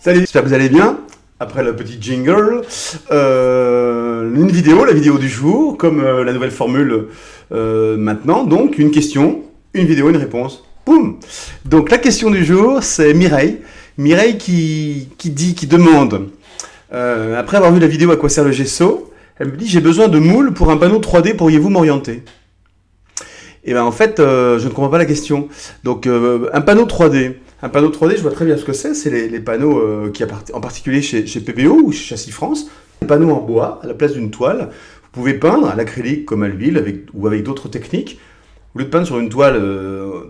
Salut, j'espère que vous allez bien. Après le petit jingle, une vidéo, la vidéo du jour, comme la nouvelle formule maintenant. Donc, une question, une vidéo, une réponse. Boum. Donc, la question du jour, c'est Mireille. Mireille qui demande, après avoir vu la vidéo à quoi sert le gesso, elle me dit, j'ai besoin de moules pour un panneau 3D, pourriez-vous m'orienter? Et bien en fait, je ne comprends pas la question. Donc, un panneau 3D. Un panneau 3D, je vois très bien ce que c'est. C'est les panneaux en particulier chez PBO ou chez Châssis France. Des panneaux en bois à la place d'une toile. Vous pouvez peindre à l'acrylique comme à l'huile ou avec d'autres techniques. Au lieu de peindre sur une toile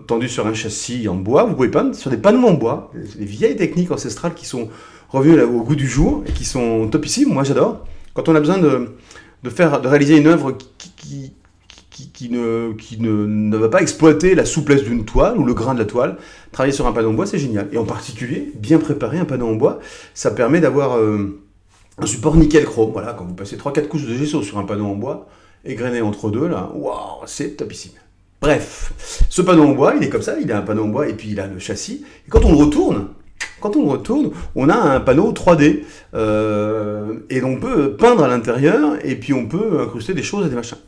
tendue sur un châssis en bois, vous pouvez peindre sur des panneaux en bois. Des vieilles techniques ancestrales qui sont revenues au goût du jour et qui sont topissimes. Moi, j'adore. Quand on a besoin de réaliser une œuvre qui ne va pas exploiter la souplesse d'une toile ou le grain de la toile, travailler sur un panneau en bois, c'est génial. Et en particulier, bien préparer un panneau en bois, ça permet d'avoir un support nickel chrome. Voilà, quand vous passez 3-4 couches de gesso sur un panneau en bois, égrené entre deux, là, waouh, c'est topissime. Bref, ce panneau en bois, il est comme ça, il a un panneau en bois et puis il a le châssis. Et quand on le retourne, on a un panneau 3D et on peut peindre à l'intérieur et puis on peut incruster des choses et des machins.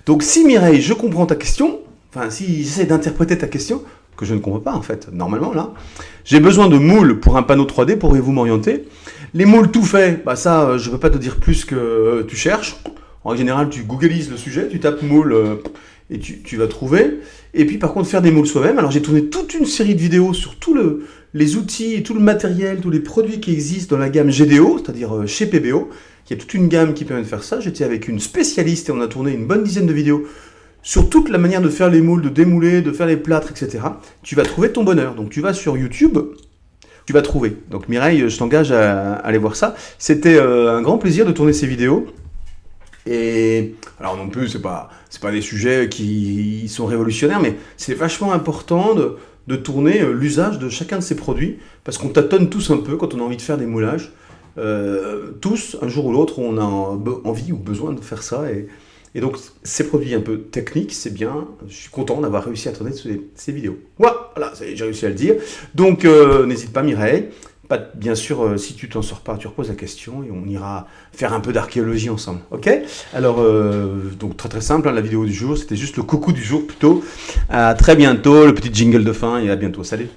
Donc si Mireille, je comprends ta question, enfin si j'essaie d'interpréter ta question, que je ne comprends pas en fait, normalement là, j'ai besoin de moules pour un panneau 3D, pourriez-vous m'orienter? Les moules tout faits, bah ça je ne peux pas te dire plus que tu cherches. En général tu googlises le sujet, tu tapes moule et tu vas trouver. Et puis par contre faire des moules soi-même, alors j'ai tourné toute une série de vidéos sur les outils et tout le matériel, tous les produits qui existent dans la gamme GDO, c'est-à-dire chez PBO. Il y a toute une gamme qui permet de faire ça. J'étais avec une spécialiste et on a tourné une bonne dizaine de vidéos sur toute la manière de faire les moules, de démouler, de faire les plâtres, etc. Tu vas trouver ton bonheur. Donc tu vas sur YouTube, tu vas trouver. Donc Mireille, je t'engage à aller voir ça. C'était un grand plaisir de tourner ces vidéos. Et alors non plus, c'est pas des sujets qui sont révolutionnaires, mais c'est vachement important de tourner l'usage de chacun de ces produits, parce qu'on tâtonne tous un peu quand on a envie de faire des moulages. Tous, un jour ou l'autre, on a envie ou besoin de faire ça. Et donc, ces produits un peu techniques, c'est bien. Je suis content d'avoir réussi à tourner ces vidéos. Voilà, j'ai réussi à le dire. Donc, n'hésite pas, Mireille. Bien sûr, si tu t'en sors pas, tu reposes la question et on ira faire un peu d'archéologie ensemble. Ok? Alors, donc très très simple, hein, la vidéo du jour, c'était juste le coucou du jour plutôt. À très bientôt, le petit jingle de fin et à bientôt. Salut!